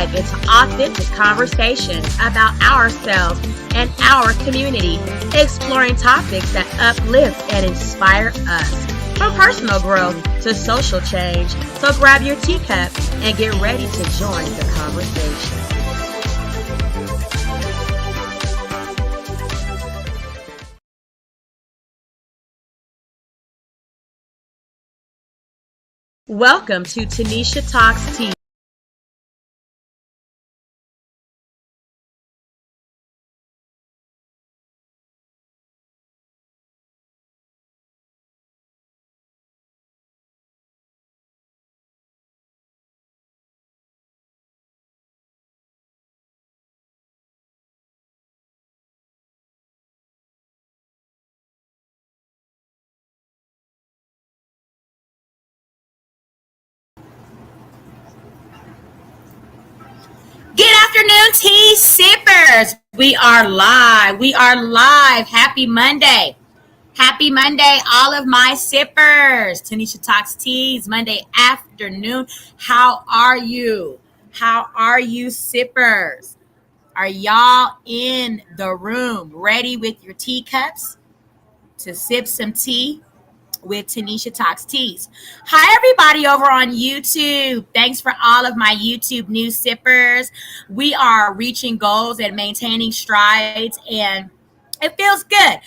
dive into authentic conversations about ourselves and our community, exploring topics that uplift and inspire us. From personal growth to social change. So grab your teacup and get ready to join the conversation. Welcome to Tanisha Talks Tea. Good afternoon, tea sippers. We are live. Happy Monday. Happy Monday, all of my sippers. Tanisha Talks Teas, Monday afternoon. How are you? How are you, sippers? Are y'all in the room ready with your teacups to sip some tea with Tanisha Talks Teas? Hi, everybody over on YouTube. Thanks for all of my YouTube new sippers. We are reaching goals and maintaining strides, and it feels good.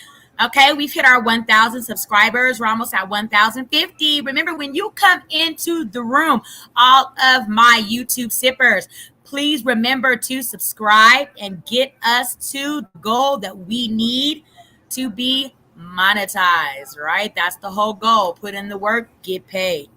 Okay, we've hit our 1,000 subscribers. We're almost at 1,050. Remember, when you come into the room, all of my YouTube sippers, please remember to subscribe and get us to the goal that we need to be monetized, right? That's the whole goal. Put in the work, get paid.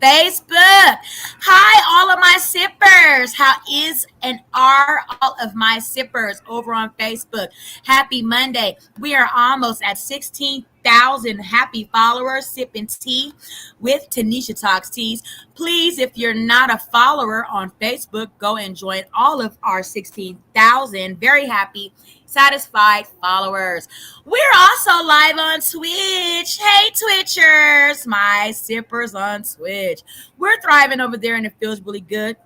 Facebook. Hi, all of my sippers. How is and are all of my sippers over on Facebook? Happy Monday. We are almost at 16,000 happy followers sipping tea with Tanisha Talks Teas. Please, if you're not a follower on Facebook, go and join all of our 16,000 very happy, satisfied followers. We're also live on Twitch. Hey, Twitchers, my sippers on Twitch. We're thriving over there and it feels really good.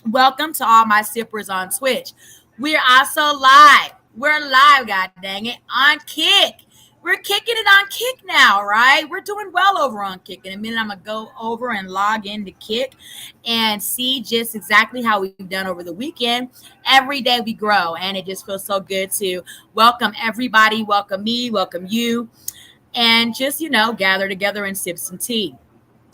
Welcome to all my sippers on Twitch. We're also live. We're live, god dang it, on Kick. We're kicking it on Kick now, right? We're doing well over on Kick. In a minute, I'm going to go over and log into Kick and see just exactly how we've done over the weekend. Every day we grow, and it just feels so good to welcome everybody, welcome me, welcome you, and just, gather together and sip some tea.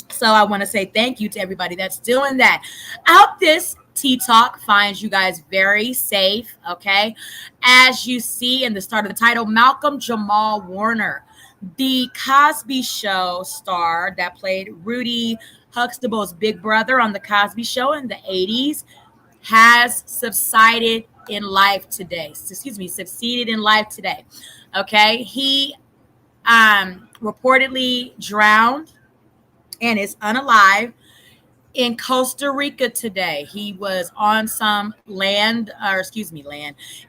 So I want to say thank you to everybody that's doing that. I hope this Tea Talk finds you guys very safe, okay? As you see in the start of the title, Malcolm Jamal Warner, the Cosby Show star that played Rudy Huxtable's big brother on the Cosby Show in the 80s, has succeeded in life today. Okay? He reportedly drowned and is unalive in Costa Rica today. He was on some land.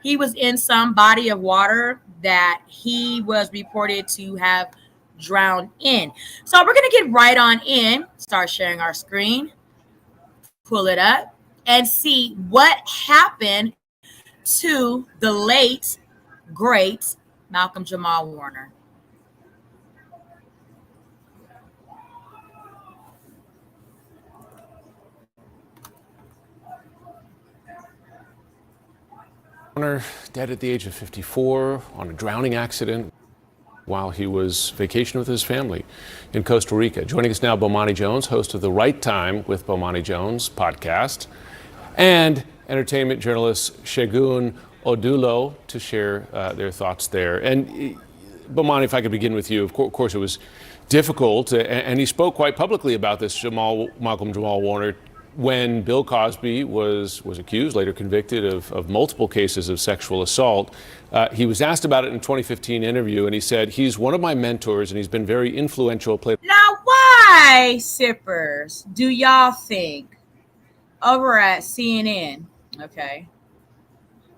He was in some body of water that he was reported to have drowned in. So we're going to get right on in, start sharing our screen, pull it up, and see what happened to the late, great Malcolm Jamal Warner. Warner, dead at the age of 54 on a drowning accident while he was vacationing with his family in Costa Rica. Joining us now, Bomani Jones, host of the Right Time with Bomani Jones podcast, and entertainment journalist Segun Odulo to share their thoughts there. And Bomani, if I could begin with you, of course it was difficult, and he spoke quite publicly about this, Malcolm Jamal Warner, when Bill Cosby was accused, later convicted of multiple cases of sexual assault. He was asked about it in a 2015 interview, and he said, he's one of my mentors, and he's been very influential. Now, why, sippers, do y'all think over at CNN, okay,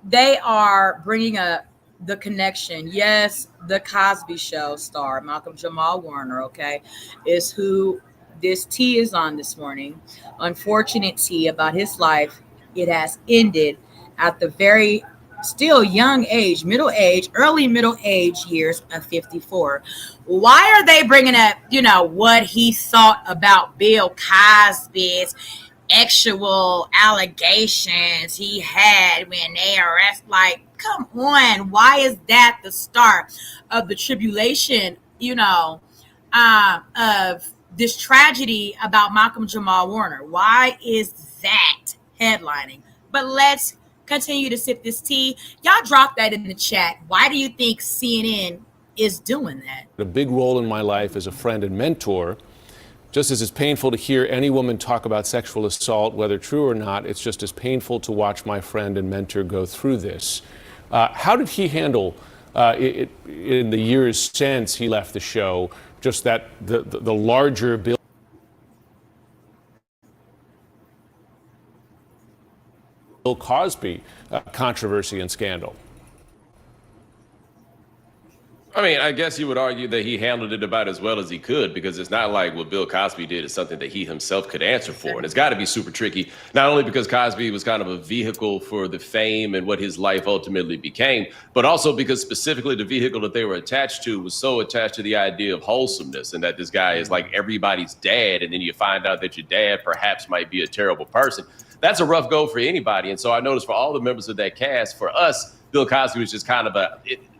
they are bringing up the connection? Yes, the Cosby Show star, Malcolm Jamal Warner, okay, is who this tea is on this morning. Unfortunate tea about his life. It has ended at the very still young age, middle age, early middle age years of 54. Why are they bringing up, what he thought about Bill Cosby's actual allegations he had when they arrest? Like, come on, why is that the start of the tribulation, of this tragedy about Malcolm Jamal Warner? Why is that headlining? But let's continue to sip this tea. Y'all drop that in the chat. Why do you think CNN is doing that? A big role in my life as a friend and mentor. Just as it's painful to hear any woman talk about sexual assault, whether true or not, it's just as painful to watch my friend and mentor go through this. How did he handle it in the years since he left the show, just that the larger Bill Cosby controversy and scandal? I mean, I guess you would argue that he handled it about as well as he could, because it's not like what Bill Cosby did is something that he himself could answer for. And it's got to be super tricky, not only because Cosby was kind of a vehicle for the fame and what his life ultimately became, but also because specifically the vehicle that they were attached to was so attached to the idea of wholesomeness, and that this guy is like everybody's dad. And then you find out that your dad perhaps might be a terrible person. That's a rough go for anybody. And so I noticed for all the members of that cast, for us, Bill Cosby was just kind of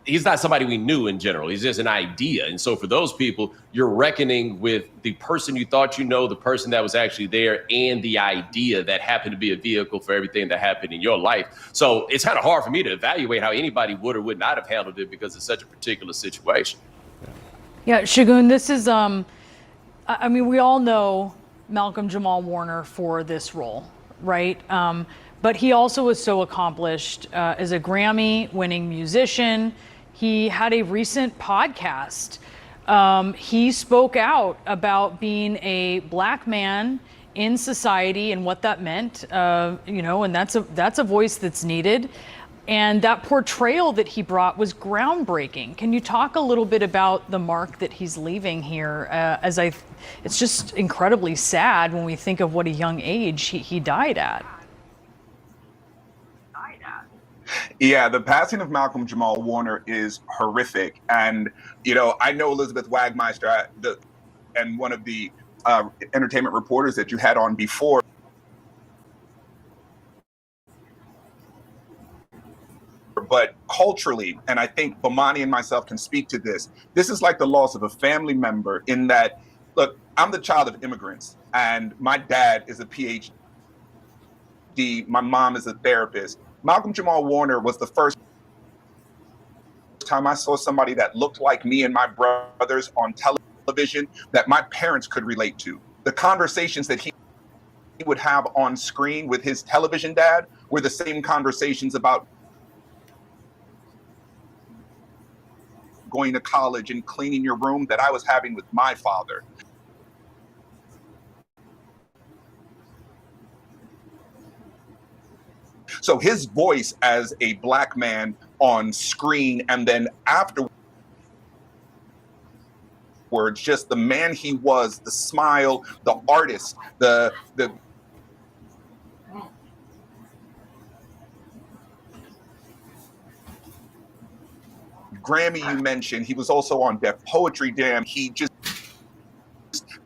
he's not somebody we knew in general. He's just an idea. And so for those people, you're reckoning with the person you thought the person that was actually there, and the idea that happened to be a vehicle for everything that happened in your life. So it's kind of hard for me to evaluate how anybody would or would not have handled it, because it's such a particular situation. Yeah, Shagun, this is, I mean, we all know Malcolm Jamal Warner for this role, right? But he also was so accomplished as a Grammy-winning musician. He had a recent podcast. He spoke out about being a black man in society and what that meant, and that's a voice that's needed. And that portrayal that he brought was groundbreaking. Can you talk a little bit about the mark that he's leaving here? It's just incredibly sad when we think of what a young age he died at. Yeah, the passing of Malcolm Jamal Warner is horrific. And, I know Elizabeth Wagmeister, and one of the entertainment reporters that you had on before. But culturally, and I think Bomani and myself can speak to this is like the loss of a family member, in that, look, I'm the child of immigrants, and my dad is a PhD. My mom is a therapist. Malcolm Jamal Warner was the first time I saw somebody that looked like me and my brothers on television that my parents could relate to. The conversations that he would have on screen with his television dad were the same conversations about going to college and cleaning your room that I was having with my father. So his voice as a black man on screen, and then afterwards, just the man he was, the smile, the artist, the Grammy you mentioned. He was also on Def Poetry Jam.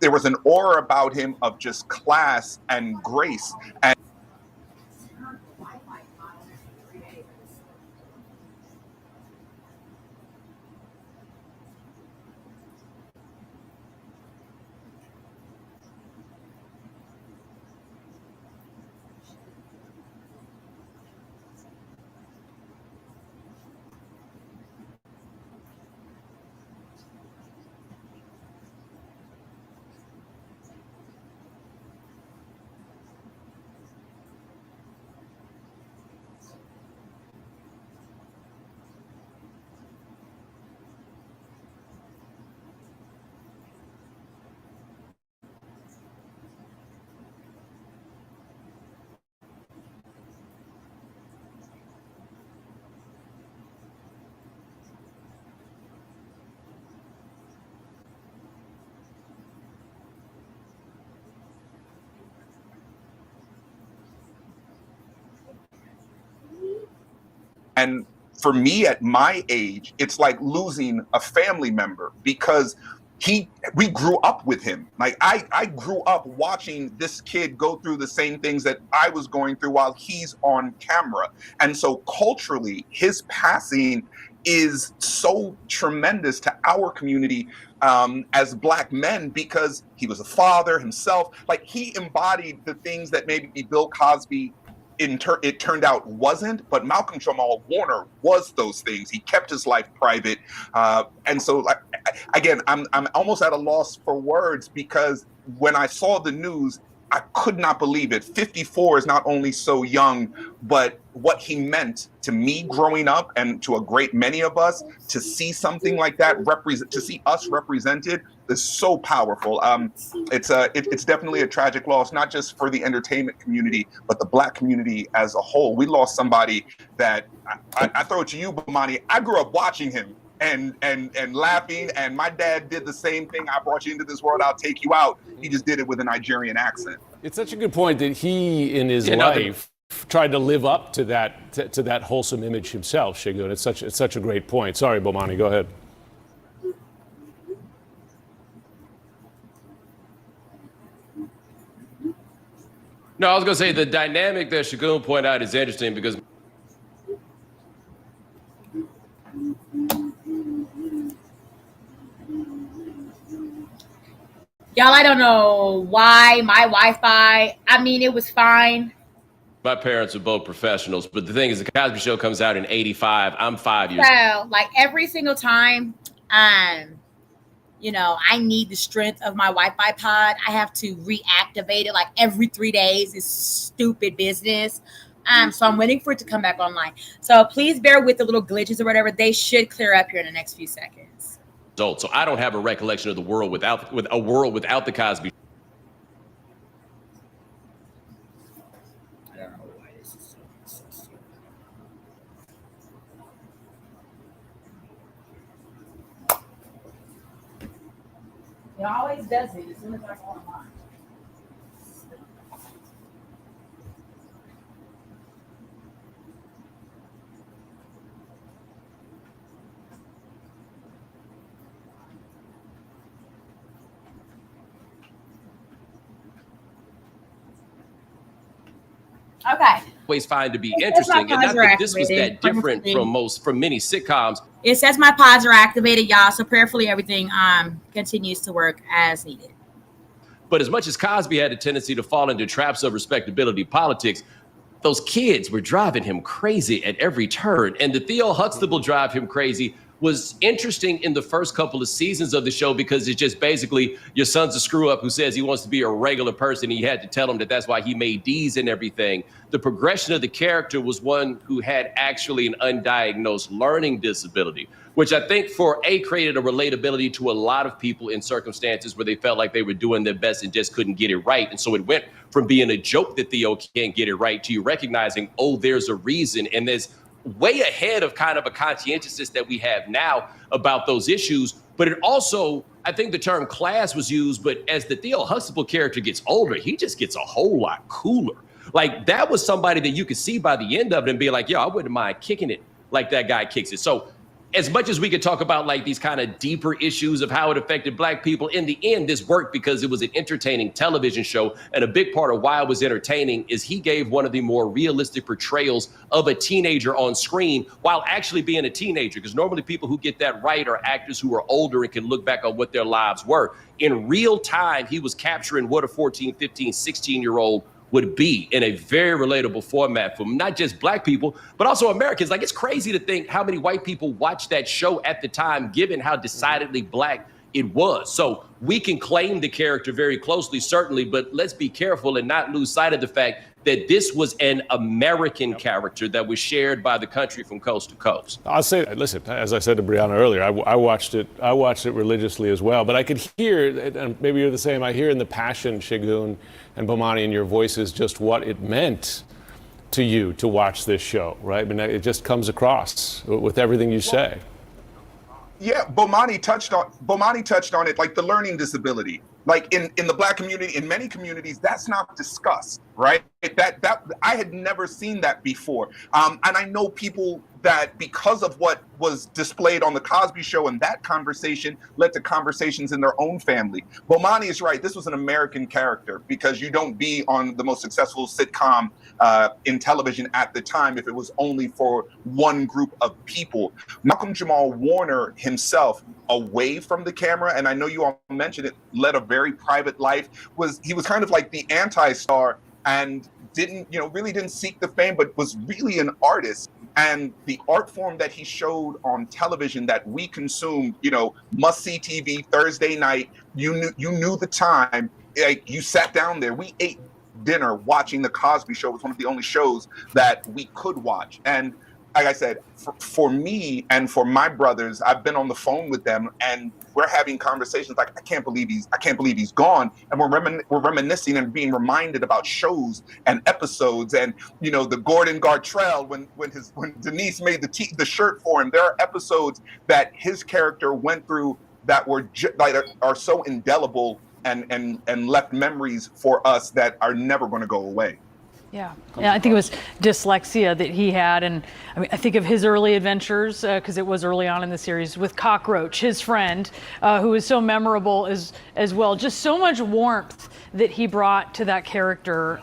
There was an aura about him of just class and grace. And And for me at my age, it's like losing a family member, because we grew up with him. Like I grew up watching this kid go through the same things that I was going through while he's on camera. And so culturally, his passing is so tremendous to our community as Black men, because he was a father himself. Like, he embodied the things that maybe Bill Cosby it turned out wasn't, but Malcolm Jamal Warner was those things. He kept his life private, and so again, I'm almost at a loss for words, because when I saw the news, I could not believe it. 54 is not only so young, but what he meant to me growing up, and to a great many of us, to see something like that to see us represented, is so powerful. It's definitely a tragic loss, not just for the entertainment community, but the Black community as a whole. We lost somebody that I throw it to you, Bomani. I grew up watching him and laughing, and my dad did the same thing. I brought you into this world, I'll take you out. He just did it with a Nigerian accent. It's such a good point that he, in his life, tried to live up to that wholesome image himself, Shigun. It's such a great point. Sorry, Bomani, go ahead. No, I was going to say the dynamic that Shigun pointed out is interesting, because y'all, I don't know why my Wi-Fi, I mean, it was fine. my parents are both professionals, but the thing is, the Cosby Show comes out in '85. I'm 5 years. So, like, every single time, you know, I need the strength of my Wi-Fi pod. I have to reactivate it like every 3 days. It's stupid business. So I'm waiting for it to come back online. So please bear with the little glitches or whatever. They should clear up here in the next few seconds. So I don't have a recollection of the world without the Cosby Show. I don't know why this is so stupid. It always does it as soon as I go online. Okay. Always find to be interesting, and not that this was that different from many sitcoms. It says my pods are activated, y'all. So prayerfully, everything continues to work as needed. But as much as Cosby had a tendency to fall into traps of respectability politics, those kids were driving him crazy at every turn, and the Theo Huxtable drive him crazy was interesting in the first couple of seasons of the show, because it's just basically your son's a screw up who says he wants to be a regular person. He had to tell him that that's why he made D's and everything. The progression of the character was one who had actually an undiagnosed learning disability, which I think created a relatability to a lot of people in circumstances where they felt like they were doing their best and just couldn't get it right. And so it went from being a joke that Theo can't get it right to you recognizing, oh, there's a reason. And there's way ahead of kind of a conscientiousness that we have now about those issues. But it also, I think the term class was used, but as the Theo Huxtable character gets older, he just gets a whole lot cooler. Like, that was somebody that you could see by the end of it and be like, yo, I wouldn't mind kicking it like that guy kicks it. So as much as we could talk about like these kind of deeper issues of how it affected Black people, in the end, this worked because it was an entertaining television show. And a big part of why it was entertaining is he gave one of the more realistic portrayals of a teenager on screen while actually being a teenager. Because normally people who get that right are actors who are older and can look back on what their lives were. In real time, he was capturing what a 14, 15, 16-year-old would be in a very relatable format for not just Black people, but also Americans. Like, it's crazy to think how many white people watched that show at the time, given how decidedly Black it was. So we can claim the character very closely, certainly, but let's be careful and not lose sight of the fact that this was an American character that was shared by the country from coast to coast. I'll say, listen, as I said to Brianna earlier, I watched it religiously as well, but I could hear, and maybe you're the same, I hear in the passion, Shigun and Bomani, in your voices, just what it meant to you to watch this show, right? I mean, it just comes across with everything you say. Yeah, Bomani touched on it, like the learning disability. Like in the Black community, in many communities, that's not discussed. right? That I had never seen that before. And I know people that, because of what was displayed on the Cosby Show, and that conversation led to conversations in their own family. Bomani is right. This was an American character, because you don't be on the most successful sitcom in television at the time if it was only for one group of people. Malcolm Jamal Warner himself, away from the camera, and I know you all mentioned it, led a very private life. He was kind of like the anti-star, and really didn't seek the fame, but was really an artist. And the art form that he showed on television that we consumed, must-see TV Thursday night, you knew the time, like, you sat down there. We ate dinner watching the Cosby Show. It was one of the only shows that we could watch. And like I said, for me and for my brothers, I've been on the phone with them, and we're having conversations like, I can't believe he's gone. And we're reminiscing and being reminded about shows and episodes, and the Gordon Gartrell when Denise made the shirt for him. There are episodes that his character went through that are so indelible and left memories for us that are never going to go away. Yeah, I think it was dyslexia that he had, and I think of his early adventures, because it was early on in the series, with Cockroach, his friend, who was so memorable as well. Just so much warmth that he brought to that character,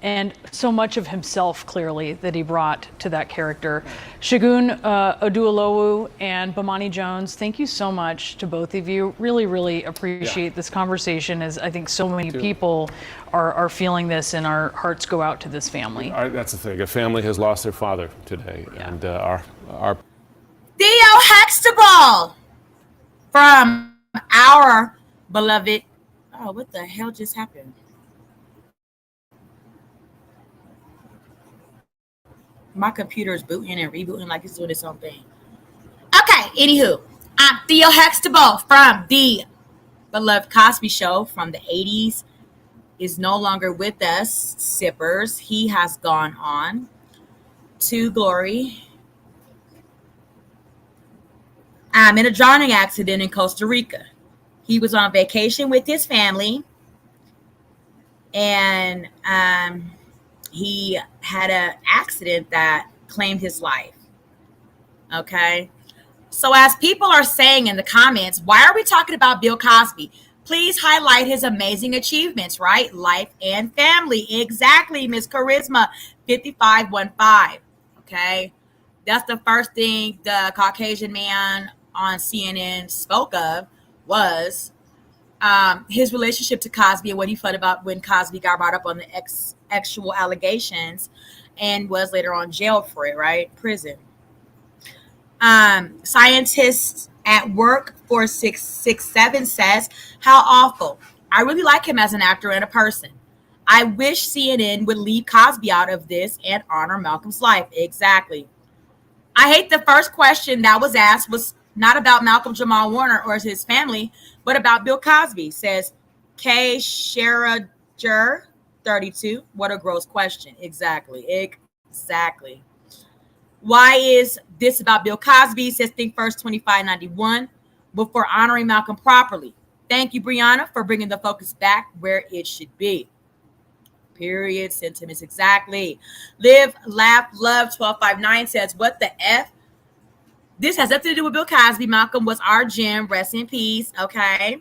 and so much of himself, clearly, that he brought to that character. Segun Oduolowu and Bomani Jones, thank you so much to both of you. Really, really appreciate this conversation, as I think so many people are feeling this, and our hearts go out to this family. That's the thing. A family has lost their father today, and our Theo Huxtable from our beloved. Oh, what the hell just happened? My computer is booting and rebooting like it's doing its own thing. Okay, anywho, I'm Theo Huxtable from the beloved Cosby Show from the 80s. Is no longer with us, sippers. He has gone on to glory. I'm in a drowning accident in Costa Rica. He was on vacation with his family, and he had an accident that claimed his life. Okay. So as people are saying in the comments, why are we talking about Bill Cosby? Please highlight his amazing achievements, right? Life and family. Exactly, Miss Charisma 5515. Okay. That's the first thing the Caucasian man on CNN spoke of was his relationship to Cosby and what he felt about when Cosby got brought up on the actual allegations and was later on jailed for it, right? Prison. Scientists at work 4667 says, how awful. I really like him as an actor and a person. I wish CNN would leave Cosby out of this and honor Malcolm's life. Exactly. I hate the first question that was asked was not about Malcolm Jamal Warner or his family, but about Bill Cosby, says K. Sherager 32. What a gross question. Exactly. Why is this about Bill Cosby? Says Think First 2591. Before honoring Malcolm properly. Thank you, Brianna, for bringing the focus back where it should be. Period. Sentiments. Exactly. Live, laugh, love 1259 says, what the F? This has nothing to do with Bill Cosby. Malcolm was our gem. Rest in peace. Okay.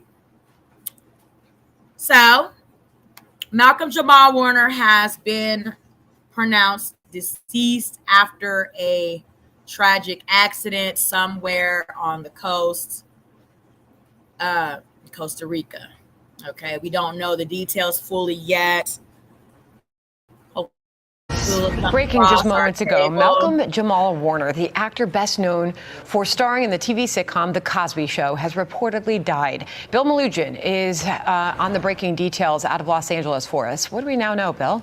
So, Malcolm Jamal Warner has been pronounced deceased after a tragic accident somewhere on the coast, Costa Rica. Okay, we don't know the details fully yet. Breaking just moments ago, Malcolm Jamal Warner, the actor best known for starring in the TV sitcom The Cosby Show, has reportedly died. Bill Malugin is on the breaking details out of Los Angeles for us. What do we now know, Bill?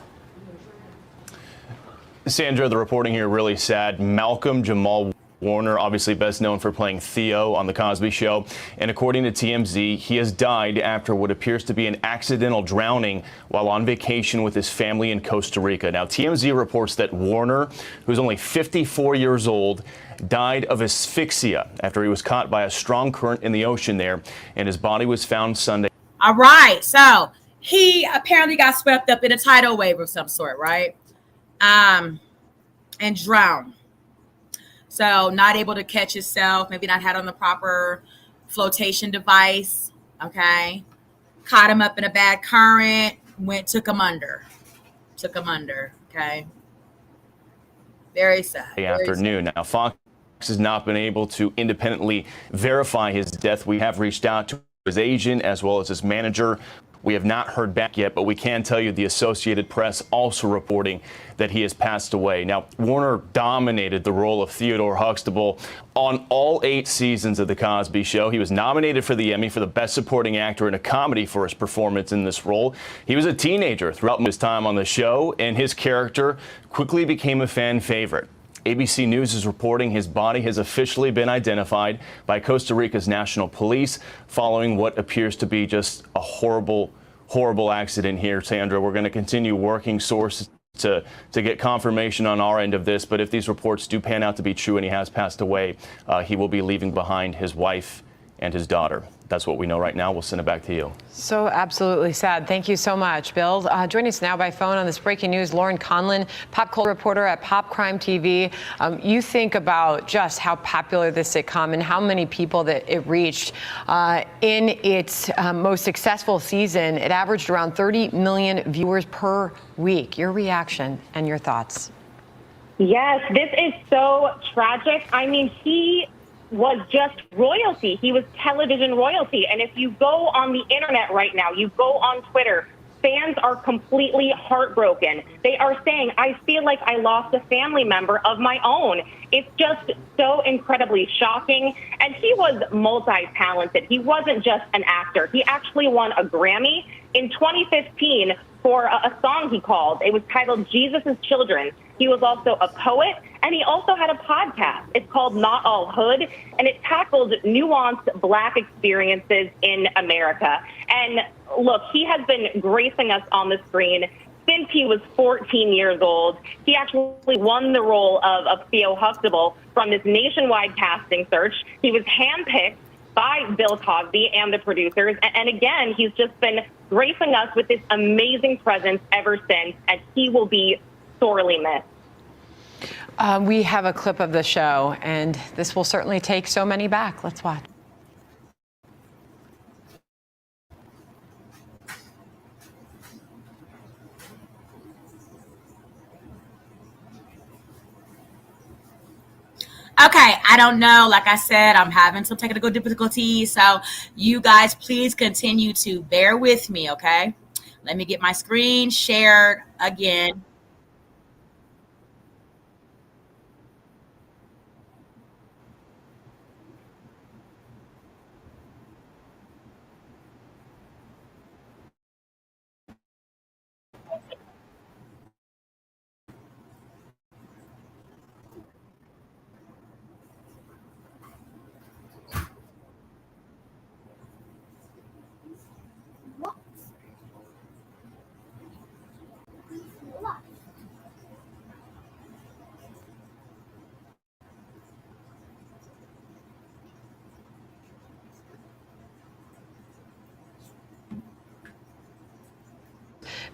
Sandra, the reporting here really sad. Malcolm Jamal Warner, obviously best known for playing Theo on The Cosby Show. And according to TMZ, he has died after what appears to be an accidental drowning while on vacation with his family in Costa Rica. Now, TMZ reports that Warner, who's only 54 years old, died of asphyxia after he was caught by a strong current in the ocean there, and his body was found Sunday. All right. So he apparently got swept up in a tidal wave of some sort, right? And drowned. So not able to catch himself, maybe not had on the proper flotation device. Okay. Caught him up in a bad current, took him under. Okay. Very sad. The afternoon. Now, Fox has not been able to independently verify his death. We have reached out to his agent as well as his manager. We have not heard back yet, but we can tell you the Associated Press also reporting that he has passed away. Now, Warner dominated the role of Theodore Huxtable on all 8 seasons of The Cosby Show. He was nominated for the Emmy for the Best Supporting Actor in a Comedy for his performance in this role. He was a teenager throughout his time on the show, and his character quickly became a fan favorite. ABC News is reporting his body has officially been identified by Costa Rica's National Police following what appears to be just a horrible accident here. Sandra, we're going to continue working sources to get confirmation on our end of this. But if these reports do pan out to be true and he has passed away, he will be leaving behind his wife and his daughter. That's what we know right now. We'll send it back to you. So absolutely sad. Thank you so much, Bill. Joining us now by phone on this breaking news, Lauren Conlon, pop culture reporter at Pop Crime TV. You think about just how popular this sitcom and how many people that it reached. In its most successful season, it averaged around 30 million viewers per week. Your reaction and your thoughts? Yes, this is so tragic. I mean, he was just royalty. He was television royalty. And if you go on the internet right now, you go on Twitter, fans are completely heartbroken. They are saying, I feel like I lost a family member of my own. It's just so incredibly shocking. And he was multi-talented. He wasn't just an actor. He actually won a Grammy in 2015 for a song he called. It was titled Jesus' Children. He was also a poet, and he also had a podcast. It's called Not All Hood, and it tackles nuanced Black experiences in America. And look, he has been gracing us on the screen since he was 14 years old. He actually won the role of Theo Huxtable from this nationwide casting search. He was handpicked by Bill Cosby and the producers. And again, he's just been gracing us with this amazing presence ever since, and he will be sorely missed. We have a clip of the show, and this will certainly take so many back. Let's watch. Okay, I don't know. Like I said, I'm having some technical difficulties. So you guys, please continue to bear with me, okay? Let me get my screen shared again.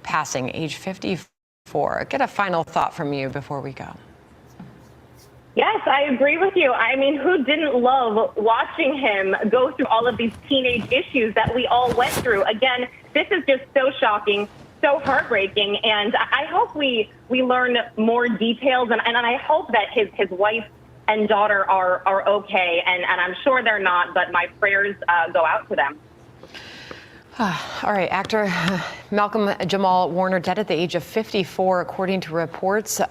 Passing, age 54. Get a final thought from you before we go. Yes, I agree with you. I mean, who didn't love watching him go through all of these teenage issues that we all went through? Again, this is just so shocking, so heartbreaking, and I hope we learn more details, and I hope that his wife and daughter are okay, and I'm sure they're not, but my prayers go out to them. All right, actor Malcolm Jamal Warner, dead at the age of 54, according to reports.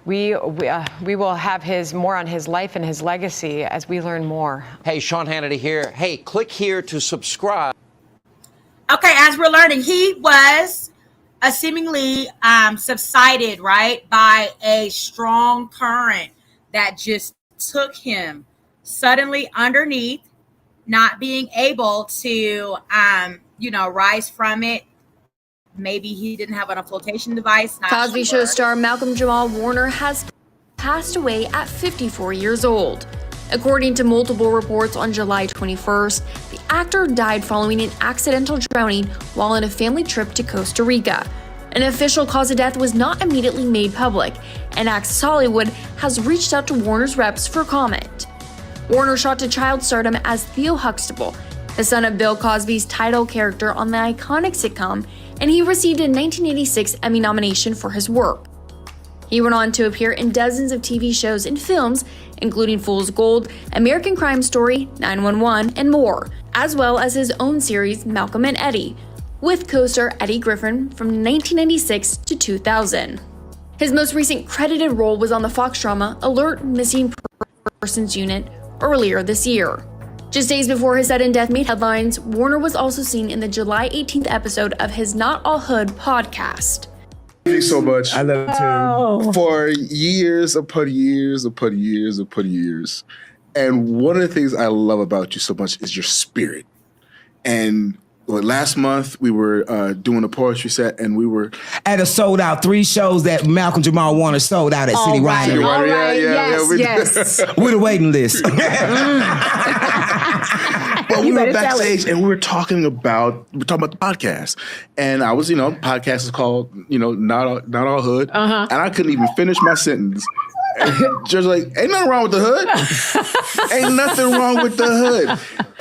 We will have more on his life and his legacy as we learn more. Hey, Sean Hannity here. Hey, click here to subscribe. Okay, as we're learning, he was seemingly subsided, right, by a strong current that just took him suddenly underneath, not being able to, rise from it. Maybe he didn't have on a flotation device. Cosby Show star Malcolm Jamal Warner has passed away at 54 years old. According to multiple reports on July 21st, the actor died following an accidental drowning while on a family trip to Costa Rica. An official cause of death was not immediately made public, and Access Hollywood has reached out to Warner's reps for comment. Warner shot to child stardom as Theo Huxtable, the son of Bill Cosby's title character on the iconic sitcom, and he received a 1986 Emmy nomination for his work. He went on to appear in dozens of TV shows and films, including Fool's Gold, American Crime Story, 911, and more, as well as his own series Malcolm and Eddie, with co-star Eddie Griffin from 1996 to 2000. His most recent credited role was on the Fox drama Alert Missing Persons Unit earlier this year. Just days before his sudden death made headlines, Warner was also seen in the July 18th episode of his Not All Hood podcast. Thank you so much. I love it too. For years upon years upon years upon years. And one of the things I love about you so much is your spirit. And last month, we were doing a poetry set, and we were at a sold out 3 shows that Malcolm Jamal Warner sold out at City Winery. All right, yes. With a waiting list. But we were backstage, and we were talking about the podcast. And I was, podcast is called, Not All Hood. And I couldn't even finish my sentence. And just like, ain't nothing wrong with the hood. Ain't nothing wrong with the hood.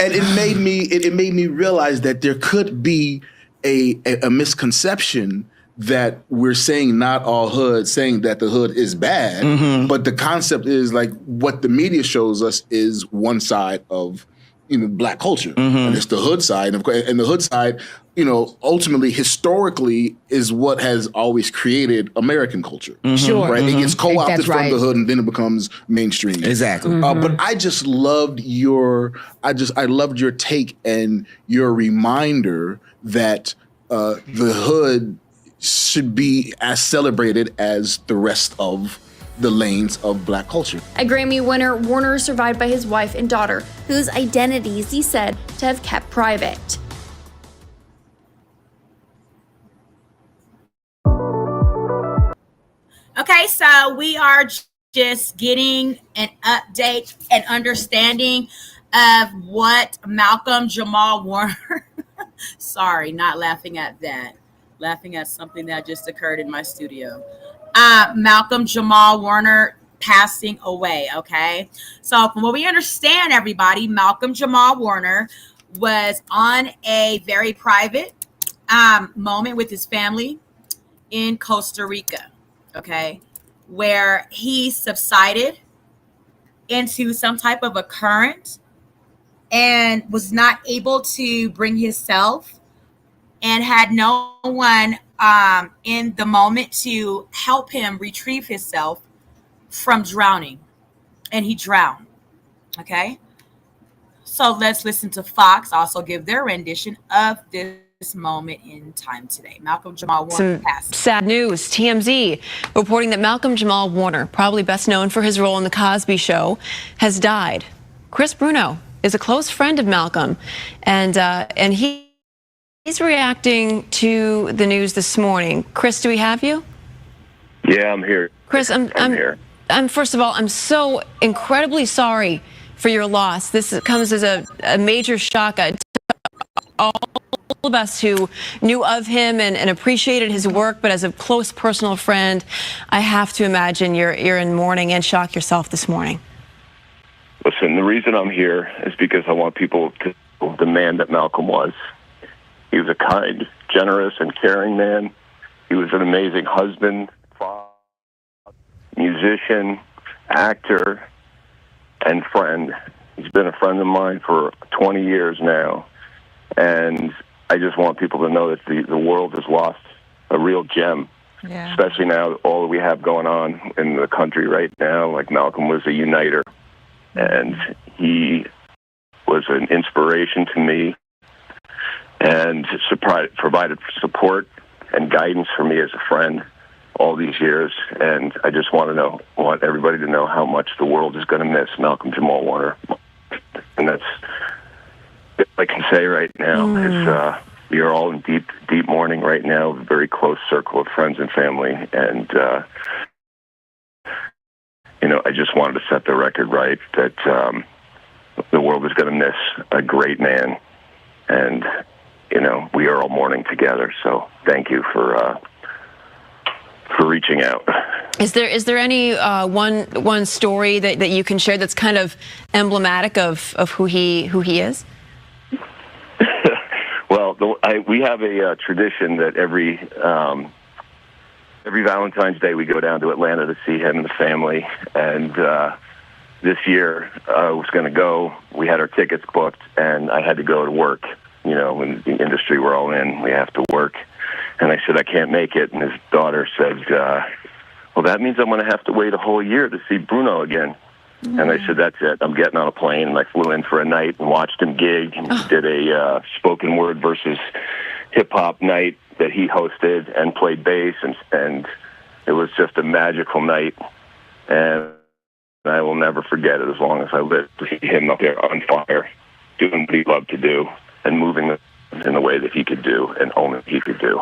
And it made me realize that there could be a misconception that we're saying not all hood, saying that the hood is bad. But the concept is like what the media shows us is one side of Black culture. And it's the hood side. And the hood side, ultimately, historically, is what has always created American culture. Sure. Right? It gets co-opted from the hood, and then it becomes mainstream. Exactly. But I just loved I loved your take and your reminder that the hood should be as celebrated as the rest of the lanes of Black culture. A Grammy winner, Warner is survived by his wife and daughter, whose identities he said to have kept private. Okay, so we are just getting an update and understanding of what Malcolm Jamal Warner, sorry, not laughing at that, laughing at something that just occurred in my studio. Malcolm Jamal Warner passing away, okay? So from what we understand, everybody, Malcolm Jamal Warner was on a very private moment with his family in Costa Rica, okay, where he subsided into some type of a current and was not able to bring himself and had no one in the moment to help him retrieve himself from drowning, and he drowned. Okay, so let's listen to Fox also give their rendition of this moment in time today. Malcolm Jamal Warner passed. Sad news. TMZ reporting that Malcolm Jamal Warner, probably best known for his role in The Cosby Show, has died. Chris Bruno is a close friend of Malcolm, and he's reacting to the news this morning. Chris, do we have you? Yeah, I'm here. Chris, I'm here. First of all, I'm so incredibly sorry for your loss. This comes as a major shock to all of us who knew of him and appreciated his work, but as a close personal friend, I have to imagine you're in mourning and shock yourself this morning. Listen, the reason I'm here is because I want people to know the man that Malcolm was. He was a kind, generous, and caring man. He was an amazing husband, father, musician, actor, and friend. He's been a friend of mine for 20 years now. And I just want people to know that the world has lost a real gem, especially now all that we have going on in the country right now. Like Malcolm was a uniter, and he was an inspiration to me and provided support and guidance for me as a friend all these years. And I just want everybody to know how much the world is going to miss Malcolm Jamal Warner. And that's all I can say right now. We are all in deep mourning right now, a very close circle of friends and family. And, I just wanted to set the record right that the world is going to miss a great man, and we are all mourning together. So thank you for reaching out. Is there any one story that you can share that's kind of emblematic of who he is? Well, we have a tradition that every Valentine's Day we go down to Atlanta to see him and the family. And this year I was going to go. We had our tickets booked, and I had to go to work. In the industry we're all in, we have to work. And I said, I can't make it. And his daughter said, well, that means I'm going to have to wait a whole year to see Bruno again. Mm-hmm. And I said, that's it. I'm getting on a plane. And I flew in for a night and watched him gig. And he did a spoken word versus hip-hop night that he hosted and played bass. And it was just a magical night. And I will never forget it as long as I live, to see him up there on fire, doing what he loved to do and moving in the way that he could do and only he could do.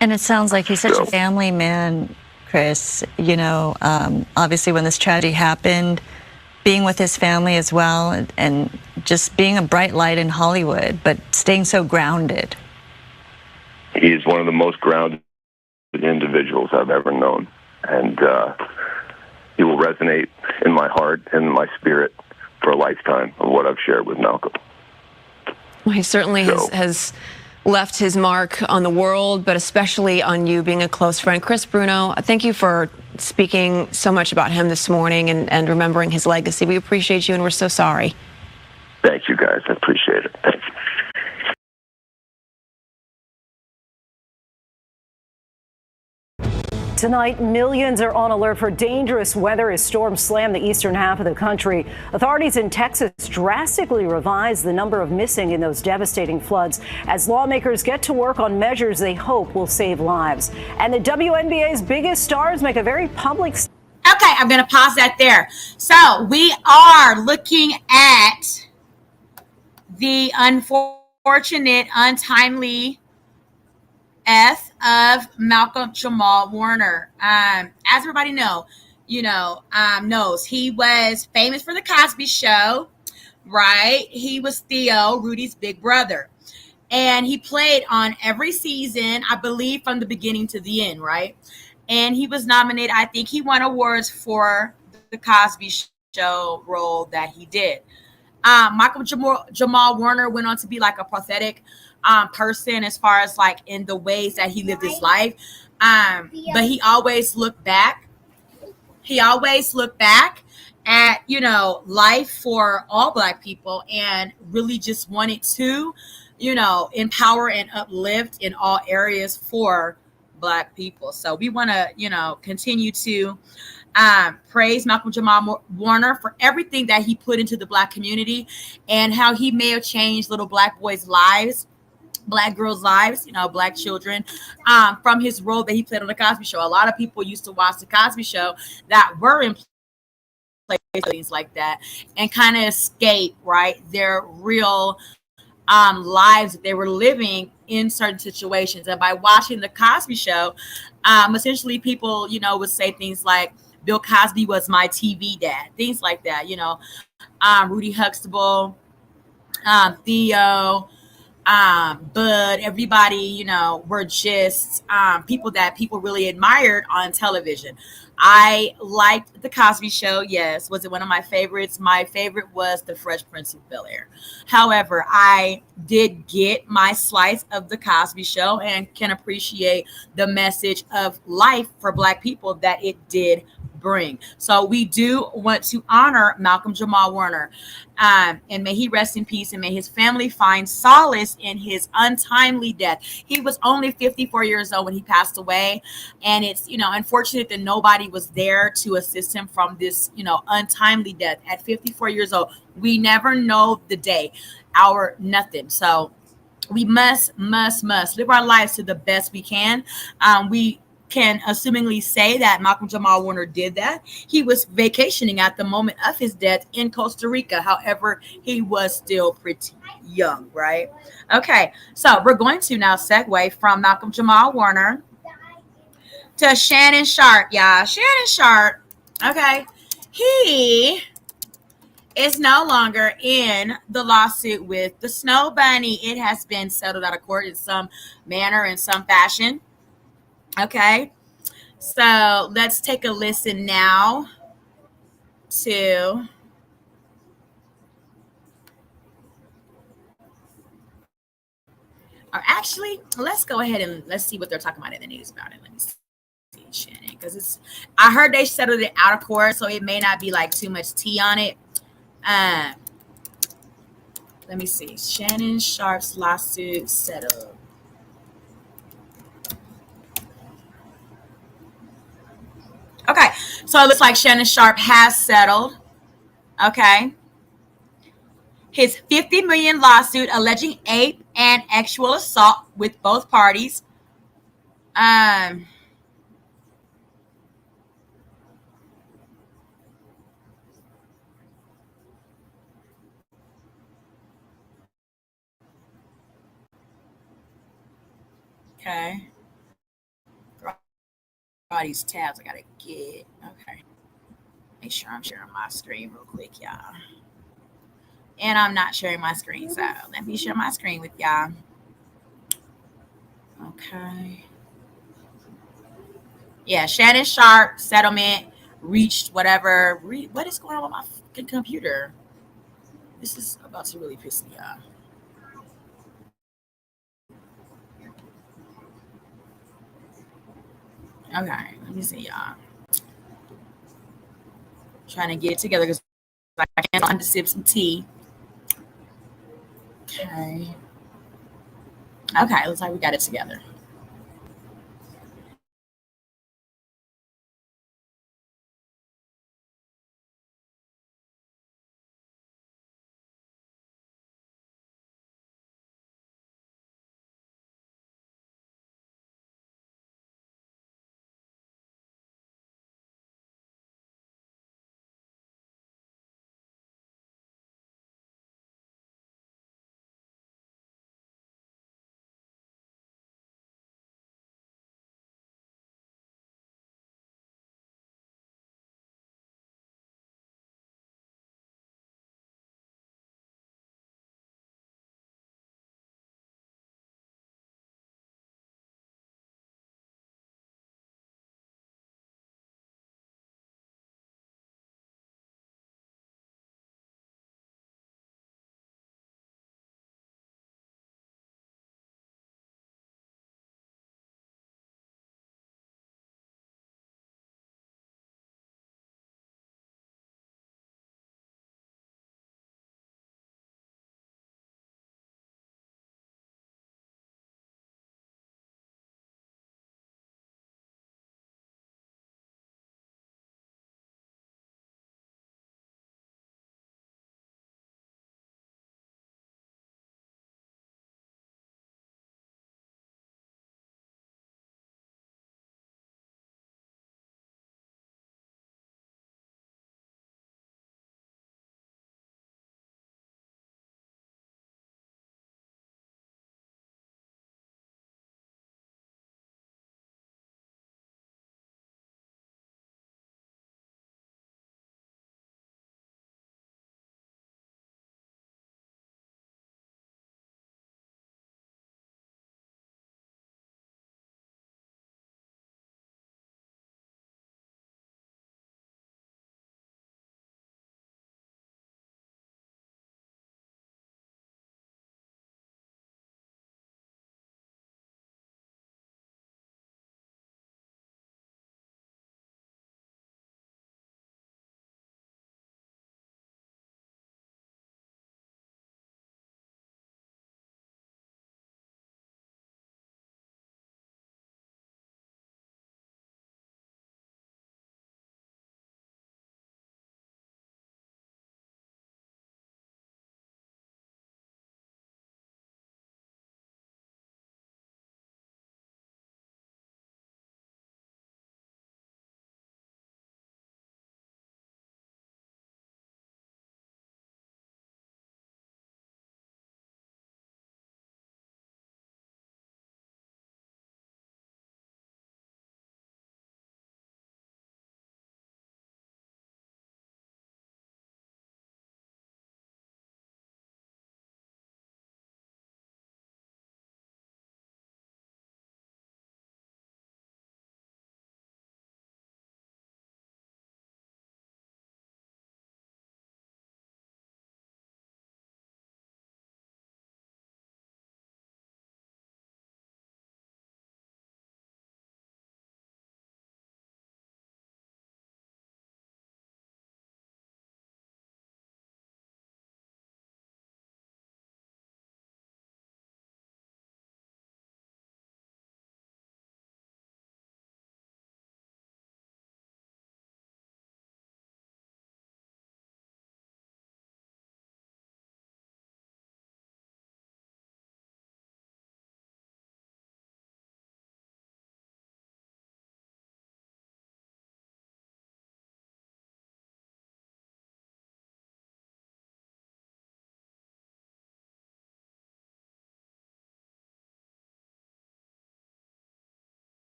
And it sounds like he's such a family man, Chris. Obviously when this tragedy happened, being with his family as well, and just being a bright light in Hollywood, but staying so grounded. He is one of the most grounded individuals I've ever known. And he will resonate in my heart and in my spirit for a lifetime of what I've shared with Malcolm. Well, he certainly has left his mark on the world, but especially on you, being a close friend. Chris Bruno, thank you for speaking so much about him this morning and remembering his legacy. We appreciate you, and we're so sorry. Thank you, guys. I appreciate it. Thank you. Tonight, millions are on alert for dangerous weather as storms slam the eastern half of the country. Authorities in Texas drastically revised the number of missing in those devastating floods as lawmakers get to work on measures they hope will save lives. And the WNBA's biggest stars make a very public... Okay, I'm going to pause that there. So we are looking at the unfortunate, untimely of Malcolm Jamal Warner. As everybody knows, he was famous for the Cosby Show, right? He was Theo, Rudy's big brother. And he played on every season, I believe, from the beginning to the end, right? And he was nominated. I think he won awards for the Cosby Show role that he did. Michael Jamal Warner went on to be like a pathetic person as far as like in the ways that he lived his life. But he always looked back. At, life for all Black people and really just wanted to, empower and uplift in all areas for Black people. So we want to, continue to praise Malcolm Jamal Warner for everything that he put into the Black community and how he may have changed little Black boys' lives, Black girls' lives, Black children, from his role that he played on the Cosby Show. A lot of people used to watch the Cosby Show that were in places like that and kind of escape, right, their real lives that they were living in certain situations. And by watching the Cosby Show, essentially people, would say things like, Bill Cosby was my TV dad, things like that, Rudy Huxtable, Theo, but everybody, were just people that people really admired on television. I liked the Cosby Show. Yes. Was it one of my favorites? My favorite was The Fresh Prince of Bel-Air. However, I did get my slice of the Cosby Show and can appreciate the message of life for Black people that it did bring. So we do want to honor Malcolm Jamal Warner, and may he rest in peace and may his family find solace in his untimely death. He was only 54 years old when he passed away, and it's unfortunate that nobody was there to assist him from this untimely death at 54 years old. We never know the day, hour, nothing. So we must live our lives to the best we can. We can assumingly say that Malcolm Jamal Warner did that. He was vacationing at the moment of his death in Costa Rica. However, he was still pretty young, right? Okay, so we're going to now segue from Malcolm Jamal Warner to Shannon Sharpe, y'all. Shannon Sharpe, okay, he is no longer in the lawsuit with the Snow Bunny. It has been settled out of court in some manner, in some fashion. Okay, so let's take a listen now to or actually, let's go ahead and let's see what they're talking about in the news about it. Let me see, Shannon, because I heard they settled it out of court, so it may not be like too much tea on it. Let me see. Shannon Sharpe's lawsuit settled. Okay, so it looks like Shannon Sharpe has settled. Okay. His $50 million lawsuit alleging ape and sexual assault with both parties. Okay. All these tabs I gotta get. Okay. Make sure I'm sharing my screen real quick, y'all. And I'm not sharing my screen, so let me share my screen with y'all. Okay. Yeah, Shannon Sharpe settlement reached whatever. What is going on with my fucking computer? This is about to really piss me off. Okay, let me see, y'all. Trying to get it together because I can't find to sip some tea. Okay. Okay, looks like we got it together.